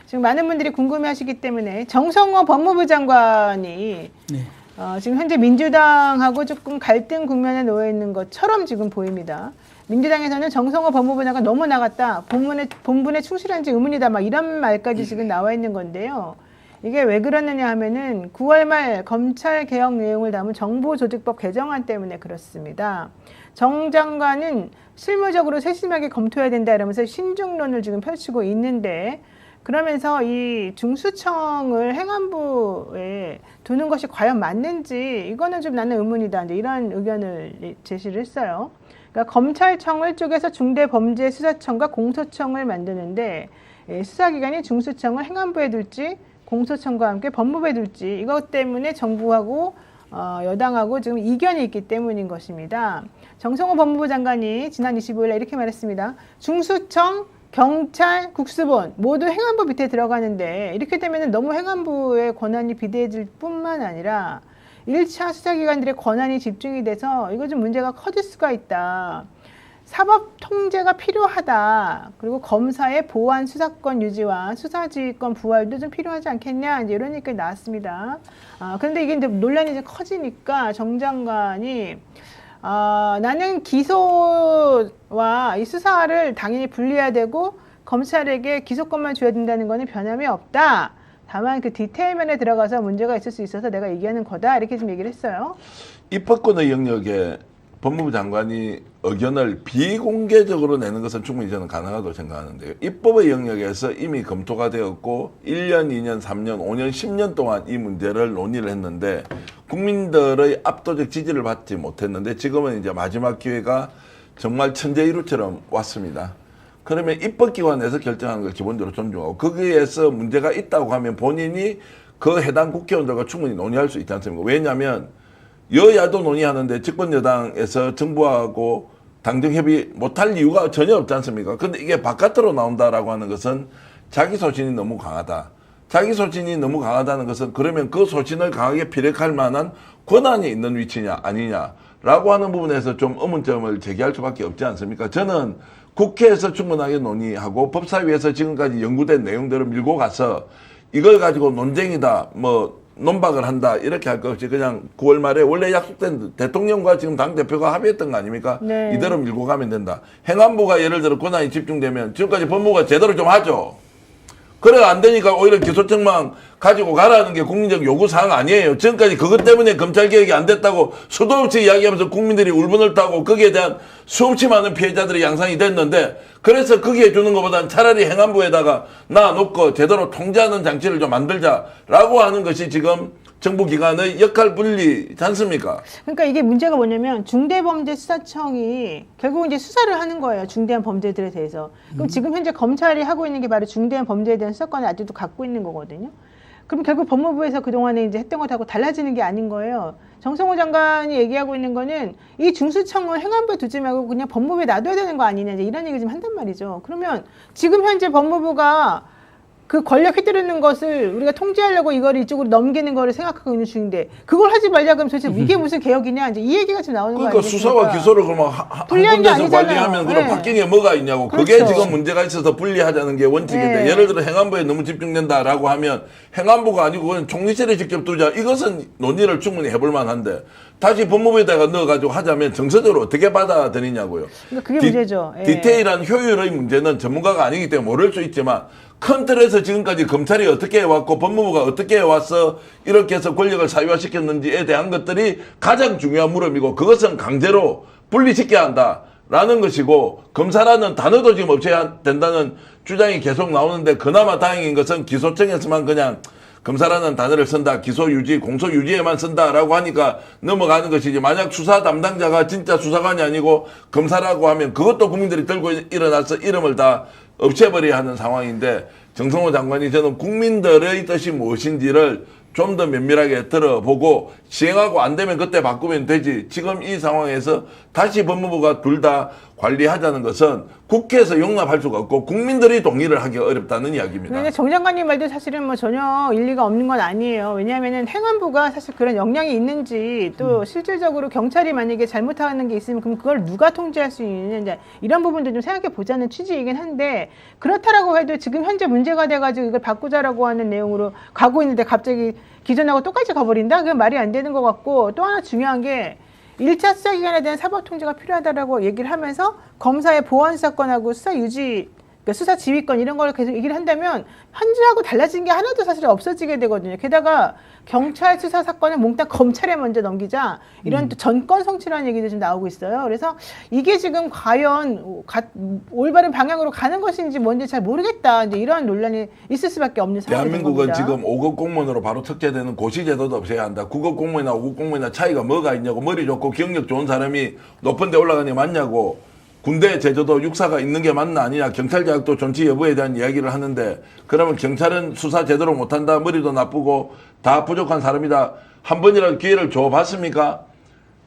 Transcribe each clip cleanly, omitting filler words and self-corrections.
지금 많은 분들이 궁금해하시기 때문에 정성호 법무부 장관이 네. 지금 현재 민주당하고 조금 갈등 국면에 놓여 있는 것처럼 지금 보입니다. 민주당에서는 정성호 법무부 장관 너무 나갔다. 본분에 충실한지 의문이다. 막 이런 말까지 지금 나와 있는 건데요. 이게 왜 그러느냐 하면은 9월 말 검찰 개혁 내용을 담은 정보조직법 개정안 때문에 그렇습니다. 정 장관은 실무적으로 세심하게 검토해야 된다 이러면서 신중론을 지금 펼치고 있는데 그러면서 이 중수청을 행안부에 두는 것이 과연 맞는지 이거는 좀 나는 의문이다. 이제 이런 의견을 제시를 했어요. 그러니까 검찰청을 쪼개서 중대범죄수사청과 공소청을 만드는데 수사기관이 중수청을 행안부에 둘지 공소청과 함께 법무부에 둘지 이것 때문에 정부하고 여당하고 지금 이견이 있기 때문인 것입니다. 정성호 법무부 장관이 지난 25일에 이렇게 말했습니다. 중수청, 경찰, 국수본 모두 행안부 밑에 들어가는데 이렇게 되면 너무 행안부의 권한이 비대해질 뿐만 아니라 1차 수사기관들의 권한이 집중이 돼서 이거 좀 문제가 커질 수가 있다. 사법 통제가 필요하다. 그리고 검사의 보안 수사권 유지와 수사지휘권 부활도 좀 필요하지 않겠냐. 이제 이런 얘기가 나왔습니다. 그런데 이게 이제 논란이 이제 커지니까 정 장관이 나는 기소와 이 수사를 당연히 분리해야 되고 검찰에게 기소권만 줘야 된다는 거는 변함이 없다. 다만 그 디테일 면에 들어가서 문제가 있을 수 있어서 내가 얘기하는 거다. 이렇게 좀 얘기를 했어요. 입법권의 영역에 법무부 장관이 의견을 비공개적으로 내는 것은 충분히 저는 가능하다고 생각하는데요. 입법의 영역에서 이미 검토가 되었고 1년, 2년, 3년, 5년, 10년 동안 이 문제를 논의를 했는데 국민들의 압도적 지지를 받지 못했는데 지금은 이제 마지막 기회가 정말 천재이루처럼 왔습니다. 그러면 입법기관에서 결정하는 걸 기본적으로 존중하고 거기에서 문제가 있다고 하면 본인이 그 해당 국회의원들과 충분히 논의할 수 있지 않습니까? 왜냐하면 여야도 논의하는데 집권여당에서 정부하고 당정협의 못할 이유가 전혀 없지 않습니까? 근데 이게 바깥으로 나온다라고 하는 것은 자기 소신이 너무 강하다. 자기 소신이 너무 강하다는 것은 그러면 그 소신을 강하게 피력할 만한 권한이 있는 위치냐 아니냐라고 하는 부분에서 좀 의문점을 제기할 수밖에 없지 않습니까? 저는 국회에서 충분하게 논의하고 법사위에서 지금까지 연구된 내용들을 밀고 가서 이걸 가지고 논쟁이다 논박을 한다 이렇게 할 것 없이 그냥 9월 말에 원래 약속된 대통령과 지금 당대표가 합의했던 거 아닙니까? 네. 이대로 밀고 가면 된다. 행안부가 예를 들어 권한이 집중되면 지금까지 법무부가 제대로 좀 하죠. 그래 안 되니까 오히려 기소청만 가지고 가라는 게 국민적 요구사항 아니에요. 지금까지 그것 때문에 검찰개혁이 안 됐다고 수도 없이 이야기하면서 국민들이 울분을 타고 거기에 대한 수없이 많은 피해자들이 양상이 됐는데 그래서 거기에 주는 것보다는 차라리 행안부에다가 놔놓고 제대로 통제하는 장치를 좀 만들자라고 하는 것이 지금 정부기관의 역할 분리지 않습니까? 그러니까 이게 문제가 뭐냐면 중대범죄수사청이 결국 이제 수사를 하는 거예요. 중대한 범죄들에 대해서. 그럼 지금 현재 검찰이 하고 있는 게 바로 중대한 범죄에 대한 수사권을 아직도 갖고 있는 거거든요. 그럼 결국 법무부에서 그동안에 이제 했던 것하고 달라지는 게 아닌 거예요. 정성호 장관이 얘기하고 있는 거는 이 중수청을 행안부에 두지 말고 그냥 법무부에 놔둬야 되는 거 아니냐 이제 이런 얘기 좀 한단 말이죠. 그러면 지금 현재 법무부가 그 권력 휘두르는 것을 우리가 통제하려고 이걸 이쪽으로 넘기는 거를 생각하고 있는 중인데 그걸 하지 말자 그러면 도대체 이게 무슨 개혁이냐 이제 이 얘기가 지금 나오는 거예요. 그러니까 수사와 기소를 그러면 한 분리한 게 군데서 아니잖아요. 관리하면 그럼 네. 바뀐 게 뭐가 있냐고. 그렇죠. 그게 지금 문제가 있어서 분리하자는 게 원칙인데 네. 예를 들어 행안부에 너무 집중된다라고 하면 행안부가 아니고 그냥 총리실에 직접 두자. 이것은 논의를 충분히 해볼 만한데 다시 법무부에다가 넣어가지고 하자면 정서적으로 어떻게 받아들이냐고요. 그러니까 그게 문제죠. 예. 디테일한 효율의 문제는 전문가가 아니기 때문에 모를 수 있지만 큰 틀에서 지금까지 검찰이 어떻게 해왔고 법무부가 어떻게 해와서 이렇게 해서 권력을 사유화시켰는지에 대한 것들이 가장 중요한 물음이고 그것은 강제로 분리시켜야 한다라는 것이고 검사라는 단어도 지금 없애야 된다는 주장이 계속 나오는데 그나마 다행인 것은 기소청에서만 그냥 검사라는 단어를 쓴다. 기소유지, 공소유지에만 쓴다라고 하니까 넘어가는 것이지. 만약 수사 담당자가 진짜 수사관이 아니고 검사라고 하면 그것도 국민들이 들고 일어나서 이름을 다 없애버려야 하는 상황인데 정성호 장관이 저는 국민들의 뜻이 무엇인지를 좀 더 면밀하게 들어보고 시행하고 안 되면 그때 바꾸면 되지. 지금 이 상황에서 다시 법무부가 둘 다 관리하자는 것은 국회에서 용납할 수가 없고 국민들이 동의를 하기 어렵다는 이야기입니다. 그러니까 정 장관님 말도 사실은 뭐 전혀 일리가 없는 건 아니에요. 왜냐하면은 행안부가 사실 그런 역량이 있는지 또 실질적으로 경찰이 만약에 잘못하는 게 있으면 그럼 그걸 누가 통제할 수 있느냐 이런 부분도 좀 생각해 보자는 취지이긴 한데 그렇다라고 해도 지금 현재 문제가 돼가지고 이걸 바꾸자라고 하는 내용으로 가고 있는데 갑자기 기존하고 똑같이 가버린다? 그건 말이 안 되는 것 같고 또 하나 중요한 게 1차 수사기관에 대한 사법 통제가 필요하다라고 얘기를 하면서 검사의 보안 사건하고 수사 유지, 그러니까 수사 지휘권 이런 걸 계속 얘기를 한다면 현재하고 달라진 게 하나도 사실 없어지게 되거든요. 게다가 경찰 수사 사건을 몽땅 검찰에 먼저 넘기자 이런 또 전권 성취라는 얘기도 좀 나오고 있어요. 그래서 이게 지금 과연 올바른 방향으로 가는 것인지 뭔지 잘 모르겠다. 이제 이런 논란이 있을 수밖에 없는 상황인 대한민국은 겁니다. 지금 5급 공무원으로 바로 특제되는 고시제도도 없애야 한다. 9급 공무원이나 5급 공무원이나 차이가 뭐가 있냐고 머리 좋고 경력 좋은 사람이 높은 데 올라가는 게 맞냐고 군대 제도도 육사가 있는 게 맞나 아니냐 경찰 자격도 존치 여부에 대한 이야기를 하는데 그러면 경찰은 수사 제대로 못한다 머리도 나쁘고 다 부족한 사람이다 한 번이라도 기회를 줘봤습니까?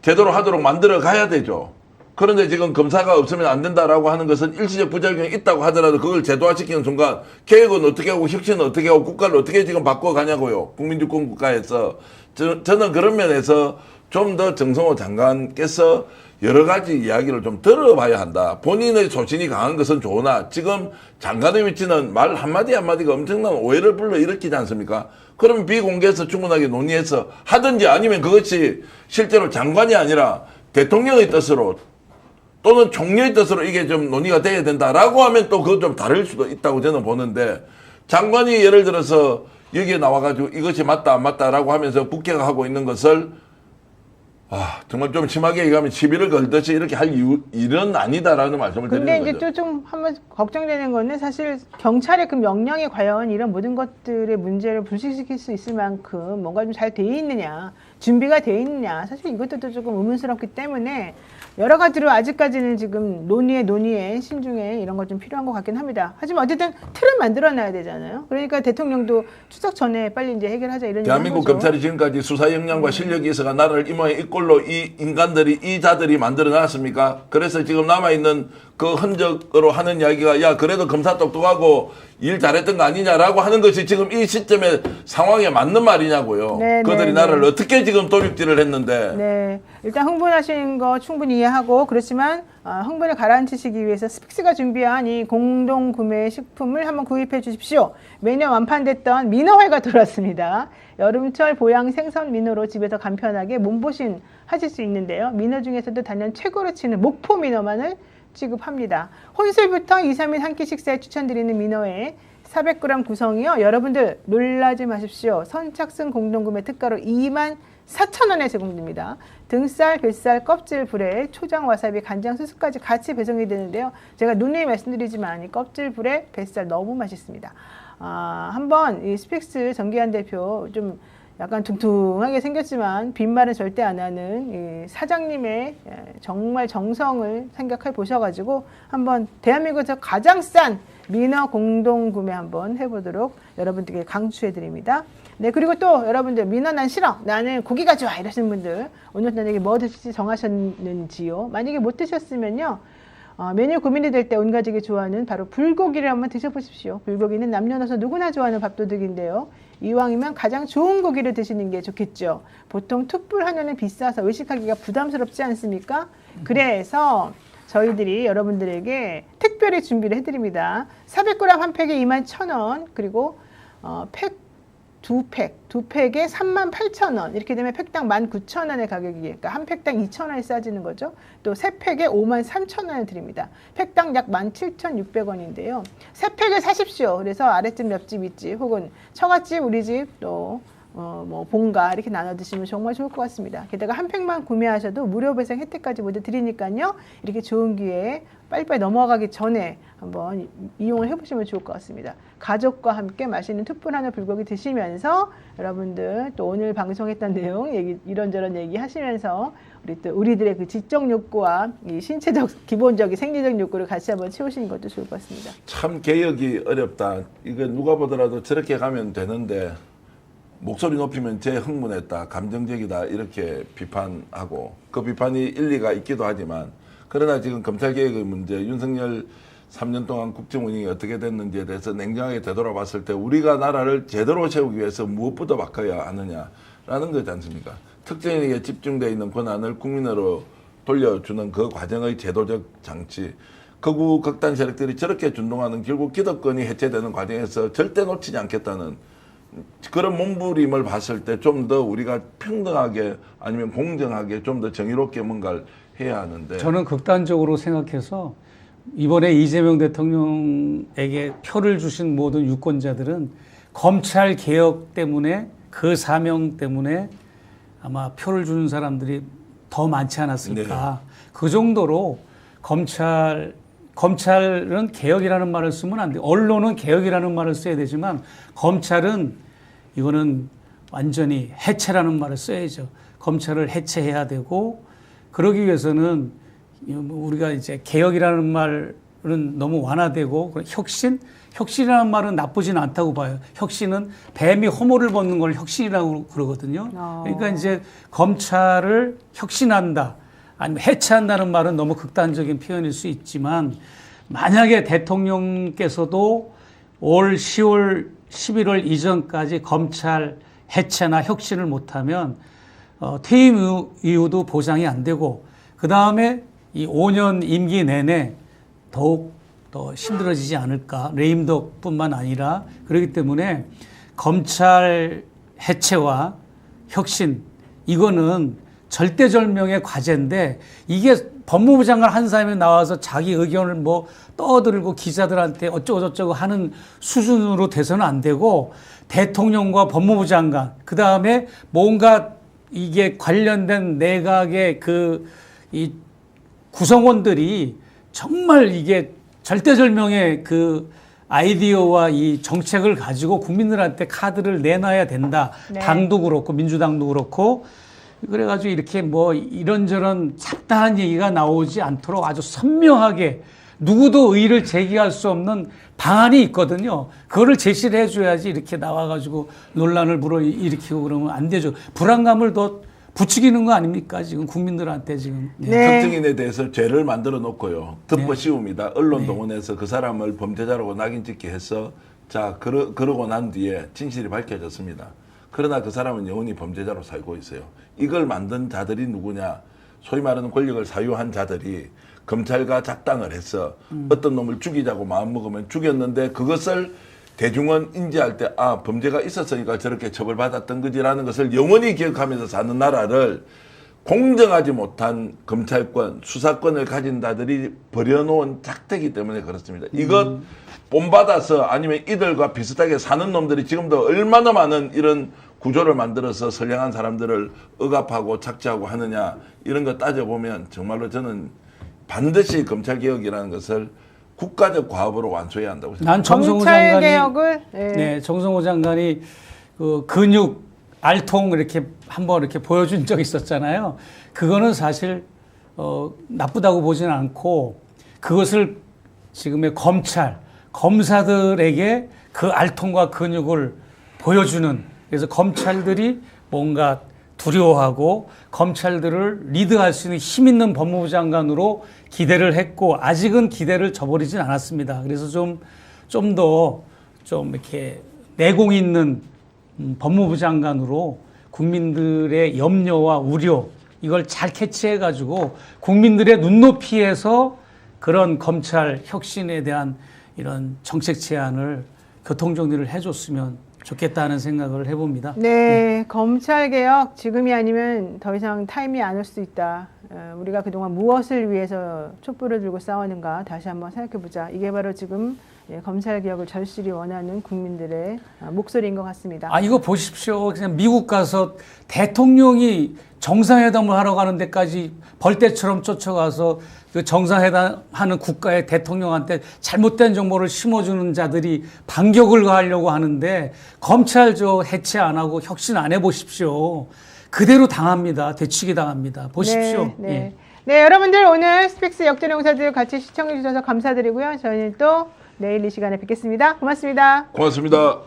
제대로 하도록 만들어 가야 되죠. 그런데 지금 검사가 없으면 안 된다라고 하는 것은 일시적 부작용이 있다고 하더라도 그걸 제도화시키는 순간 계획은 어떻게 하고 혁신은 어떻게 하고 국가를 어떻게 지금 바꿔가냐고요. 국민주권 국가에서 저는 그런 면에서 좀 더 정성호 장관께서 여러 가지 이야기를 좀 들어봐야 한다. 본인의 소신이 강한 것은 좋으나 지금 장관의 위치는 말 한마디 한마디가 엄청난 오해를 불러일으키지 않습니까? 그러면 비공개해서 충분하게 논의해서 하든지 아니면 그것이 실제로 장관이 아니라 대통령의 뜻으로 또는 총리의 뜻으로 이게 좀 논의가 돼야 된다라고 하면 또 그건 좀 다를 수도 있다고 저는 보는데 장관이 예를 들어서 여기에 나와가지고 이것이 맞다 안 맞다라고 하면서 국회가 하고 있는 것을 정말 좀 심하게 얘기하면 시비를 걸듯이 이렇게 할 일은 아니다라는 말씀을 드리는 근데 거죠. 이제 또 좀 한번 걱정되는 거는 사실 경찰의 그 명령이 과연 이런 모든 것들의 문제를 불식시킬 수 있을 만큼 뭔가 좀 잘 돼 있느냐, 준비가 돼 있느냐, 사실 이것도 또 조금 의문스럽기 때문에 여러 가지로 아직까지는 지금 논의에 신중에 이런 거 좀 필요한 것 같긴 합니다. 하지만 어쨌든 틀은 만들어놔야 되잖아요. 그러니까 대통령도 추석 전에 빨리 이제 해결하자 이런 대한민국 거죠. 검찰이 지금까지 수사 역량과 실력이 있어가 나라를 이 모양 이 꼴로 이 인간들이 이 자들이 만들어 놨습니까? 그래서 지금 남아있는 그 흔적으로 하는 이야기가 야 그래도 검사 똑똑하고 일 잘했던 거 아니냐라고 하는 것이 지금 이 시점에 상황에 맞는 말이냐고요. 네, 그들이 네, 나라를 네. 어떻게 지금 도륙질을 했는데 네, 일단 흥분하신 거 충분히 이해하고 그렇지만 흥분을 가라앉히시기 위해서 스픽스가 준비한 이 공동 구매 식품을 한번 구입해 주십시오. 매년 완판됐던 민어회가 돌아왔습니다. 여름철 보양 생선 민어로 집에서 간편하게 몸보신 하실 수 있는데요. 민어 중에서도 단연 최고로 치는 목포 민어만을 지급합니다. 혼술부터 2, 3일 한 끼 식사에 추천드리는 민어회 400g 구성이요. 여러분들 놀라지 마십시오. 선착순 공동구매 특가로 24,000원에 제공됩니다. 등살, 뱃살, 껍질, 불에 초장, 와사비, 간장, 수수까지 같이 배송이 되는데요. 제가 누누이 말씀드리지만 이 껍질, 불에 뱃살 너무 맛있습니다. 한번 이 스픽스 정기환 대표 좀 약간 퉁퉁하게 생겼지만 빈말은 절대 안 하는 이 사장님의 정말 정성을 생각해 보셔가지고 한번 대한민국에서 가장 싼 민어 공동 구매 한번 해보도록 여러분들께 강추해 드립니다. 네, 그리고 또 여러분들 민어 난 싫어, 나는 고기가 좋아 이러시는 분들 오늘 저녁에 뭐 드실지 정하셨는지요? 만약에 못 드셨으면요. 메뉴 고민이 될 때 온 가족이 좋아하는 바로 불고기를 한번 드셔보십시오. 불고기는 남녀노소 누구나 좋아하는 밥도둑인데요. 이왕이면 가장 좋은 고기를 드시는 게 좋겠죠. 보통 툭불 한우는 비싸서 의식하기가 부담스럽지 않습니까? 그래서 저희들이 여러분들에게 특별히 준비를 해드립니다. 400g 한 팩에 21,000원 그리고 두 팩에 38,000원 이렇게 되면 팩당 19,000원의 가격이 그러니까 한 팩당 2,000원이 싸지는 거죠. 또 세 팩에 53,000원을 드립니다. 팩당 약 17,600원인데요. 세 팩을 사십시오. 그래서 아랫집, 옆집, 윗집 혹은 처갓집, 우리 집 또 뭐 본가 이렇게 나눠 드시면 정말 좋을 것 같습니다. 게다가 한 팩만 구매하셔도 무료 배송 혜택까지 모두 드리니까요. 이렇게 좋은 기회에 빨리빨리 넘어가기 전에 한번 이용을 해보시면 좋을 것 같습니다. 가족과 함께 맛있는 툭불 한우 불고기 드시면서 여러분들 또 오늘 방송했던 내용 이런저런 얘기 하시면서 우리들의 그 지적 욕구와 이 신체적 기본적인 생리적 욕구를 같이 한번 채우시는 것도 좋을 것 같습니다. 참 개혁이 어렵다. 이거 누가 보더라도 저렇게 가면 되는데 목소리 높이면 제 흥분했다, 감정적이다 이렇게 비판하고 그 비판이 일리가 있기도 하지만 그러나 지금 검찰개혁의 문제, 윤석열 3년 동안 국정 운영이 어떻게 됐는지에 대해서 냉정하게 되돌아봤을 때 우리가 나라를 제대로 세우기 위해서 무엇부터 바꿔야 하느냐라는 거지 않습니까? 특정인에게 집중되어 있는 권한을 국민으로 돌려주는 그 과정의 제도적 장치, 극우 극단 세력들이 저렇게 준동하는 결국 기득권이 해체되는 과정에서 절대 놓치지 않겠다는 그런 몸부림을 봤을 때 좀 더 우리가 평등하게 아니면 공정하게 좀 더 정의롭게 뭔가를 해야 하는데 저는 극단적으로 생각해서 이번에 이재명 대통령에게 표를 주신 모든 유권자들은 검찰 개혁 때문에 그 사명 때문에 아마 표를 주는 사람들이 더 많지 않았을까. 네. 그 정도로 검찰은 개혁이라는 말을 쓰면 안 돼. 언론은 개혁이라는 말을 써야 되지만 검찰은 이거는 완전히 해체라는 말을 써야죠. 검찰을 해체해야 되고 그러기 위해서는 우리가 이제 개혁이라는 말은 너무 완화되고 혁신이라는 말은 나쁘진 않다고 봐요. 혁신은 뱀이 허물을 벗는 걸 혁신이라고 그러거든요. 그러니까 이제 검찰을 혁신한다, 아니면 해체한다는 말은 너무 극단적인 표현일 수 있지만 만약에 대통령께서도 올 10월, 11월 이전까지 검찰 해체나 혁신을 못하면 퇴임 이후도 보장이 안 되고 그 다음에 이 5년 임기 내내 더욱 더 힘들어지지 않을까. 레임덕뿐만 아니라 그렇기 때문에 검찰 해체와 혁신 이거는 절대절명의 과제인데 이게 법무부 장관 한 사람이 나와서 자기 의견을 뭐 떠들고 기자들한테 어쩌고저쩌고 하는 수준으로 돼서는 안 되고 대통령과 법무부 장관 그 다음에 뭔가 이게 관련된 내각의 이 구성원들이 정말 이게 절대절명의 그 아이디어와 이 정책을 가지고 국민들한테 카드를 내놔야 된다. 네. 당도 그렇고 민주당도 그렇고 그래가지고 이렇게 뭐 이런저런 잡다한 얘기가 나오지 않도록 아주 선명하게 누구도 의의를 제기할 수 없는 방안이 있거든요. 그거를 제시를 해줘야지 이렇게 나와가지고 논란을 불어일으키고 그러면 안 되죠. 불안감을 더 부추기는 거 아닙니까? 지금 국민들한테 지금. 네. 특정인에 대해서 죄를 만들어 놓고요. 덮어 씌웁니다. 언론 동원해서 그 사람을 범죄자라고 낙인 찍게 해서 자 그러고 난 뒤에 진실이 밝혀졌습니다. 그러나 그 사람은 영원히 범죄자로 살고 있어요. 이걸 만든 자들이 누구냐? 소위 말하는 권력을 사유한 자들이 검찰과 작당을 해서 어떤 놈을 죽이자고 마음먹으면 죽였는데 그것을 대중은 인지할 때 아 범죄가 있었으니까 저렇게 처벌받았던 거지라는 것을 영원히 기억하면서 사는 나라를 공정하지 못한 검찰권, 수사권을 가진 자들이 버려놓은 작태기 때문에 그렇습니다. 이것 본받아서 아니면 이들과 비슷하게 사는 놈들이 지금도 얼마나 많은 이런 구조를 만들어서 선량한 사람들을 억압하고 착취하고 하느냐 이런 거 따져보면 정말로 저는 반드시 검찰개혁이라는 것을 국가적 과업으로 완수해야 한다고 생각합니다. 난 정성호 검찰 장관이 개혁을 네, 정성호 장관이 그 근육 알통 이렇게 한번 이렇게 보여준 적이 있었잖아요. 그거는 사실 나쁘다고 보지는 않고 그것을 지금의 검사들에게 그 알통과 근육을 보여주는 그래서 검찰들이 뭔가 두려워하고 검찰들을 리드할 수 있는 힘 있는 법무부 장관으로 기대를 했고 아직은 기대를 저버리진 않았습니다. 그래서 좀 더 이렇게 내공 있는 법무부 장관으로 국민들의 염려와 우려 이걸 잘 캐치해가지고 국민들의 눈높이에서 그런 검찰 혁신에 대한 이런 정책 제안을 교통정리를 해줬으면 좋겠다는 생각을 해봅니다. 네, 검찰 개혁 지금이 아니면 더 이상 타임이 안 올 수 있다. 우리가 그동안 무엇을 위해서 촛불을 들고 싸우는가 다시 한번 생각해보자. 이게 바로 지금 검찰 개혁을 절실히 원하는 국민들의 목소리인 것 같습니다. 아, 이거 보십시오. 그냥 미국 가서 대통령이 정상회담을 하러 가는 데까지 벌떼처럼 쫓아가서 그 정상회담 하는 국가의 대통령한테 잘못된 정보를 심어주는 자들이 반격을 가하려고 하는데 검찰 해체 안 하고 혁신 안 해보십시오. 그대로 당합니다. 되치기 당합니다. 보십시오. 네, 네. 예. 네, 여러분들 오늘 스픽스 역전용사들 같이 시청해 주셔서 감사드리고요. 저희는 또 내일 이 시간에 뵙겠습니다. 고맙습니다. 고맙습니다.